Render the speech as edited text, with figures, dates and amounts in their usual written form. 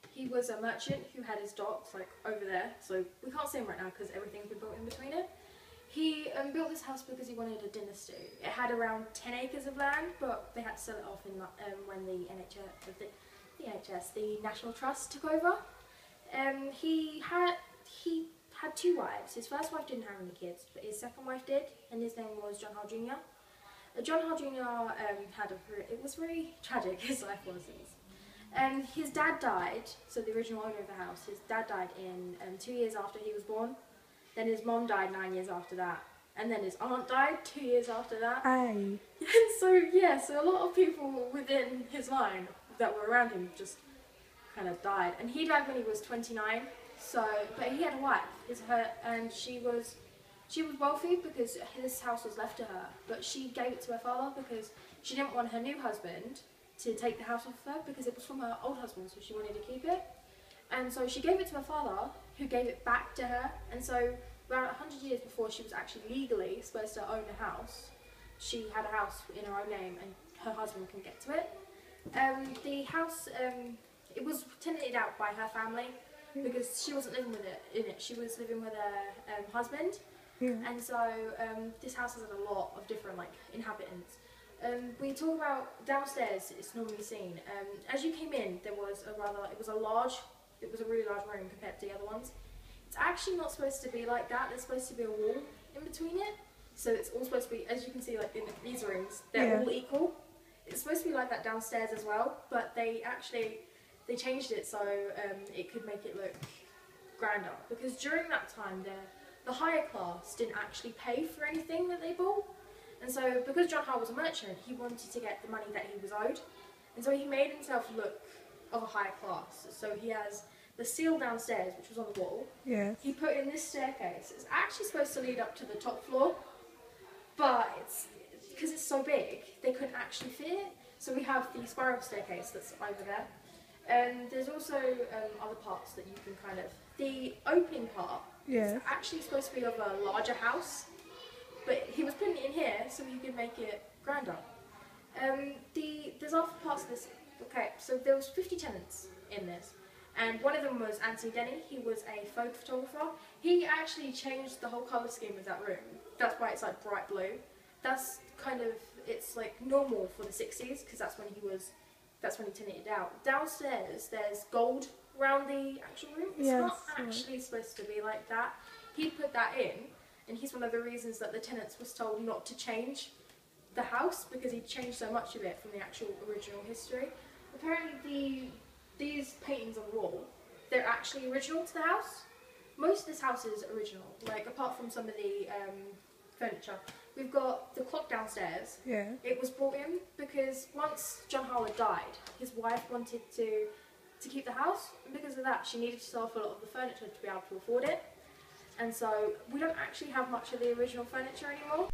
He was a merchant who had his docks like over there, so we can't see him right now because everything's been built in between it. He built this house because he wanted a dynasty. It had around 10 acres of land, but they had to sell it off in when the the National Trust took over. He had 2 wives. His first wife didn't have any kids, but his second wife did, and his name was John Hall Jr. John Hall Jr. It was very tragic, his life was. His dad died, so the original owner of the house, his dad died in 2 years after he was born. Then his mom died 9 years after that. And then his aunt died 2 years after that. Aye. And so a lot of people within his line that were around him just kind of died. And he died when he was 29. But he had a wife, and she was wealthy because this house was left to her. But she gave it to her father because she didn't want her new husband to take the house off her because it was from her old husband, so she wanted to keep it. And so she gave it to her father, who gave it back to her. And so around 100 years before she was actually legally supposed to own a house, she had a house in her own name and her husband couldn't get to it. The house, it was tenanted out by her family because she wasn't living in it. She was living with her husband. Yeah. And so this house has a lot of different inhabitants. We talk about downstairs. It's normally seen. As you came in, it was a really large room compared to the other ones. It's actually not supposed to be like that. There's supposed to be a wall in between it. So it's all supposed to be, as you can see, like in these rooms, they're all equal. It's supposed to be like that downstairs as well, but they changed it so it could make it look grander. Because during that time, the higher class didn't actually pay for anything that they bought. And so because John Hall was a merchant, he wanted to get the money that he was owed. And so he made himself look of a higher class. So he has the seal downstairs, which was on the wall. Yes. He put in this staircase. It's actually supposed to lead up to the top floor, but because it's so big, they couldn't actually fit it. So we have the spiral staircase that's over there. And there's also other parts that you can the opening part is actually supposed to be of a larger house, but he was putting it in here so he could make it grander. There's other parts of this. Okay, so there was 50 tenants in this, and one of them was Anthony Denny. He was a photo photographer. He actually changed the whole colour scheme of that room. That's why it's like bright blue. That's it's like normal for the 60s because that's when he tenanted out. Downstairs there's gold around the actual room. It's not actually supposed to be like that. He put that in, and he's one of the reasons that the tenants was told not to change the house because he changed so much of it from the actual original history. Apparently these paintings on the wall, they're actually original to the house. Most of this house is original, like apart from some of the furniture. We've got the clock downstairs. Yeah. It was brought in because once John Howard died, his wife wanted to keep the house, and because of that she needed to sell off a lot of the furniture to be able to afford it. And so we don't actually have much of the original furniture anymore.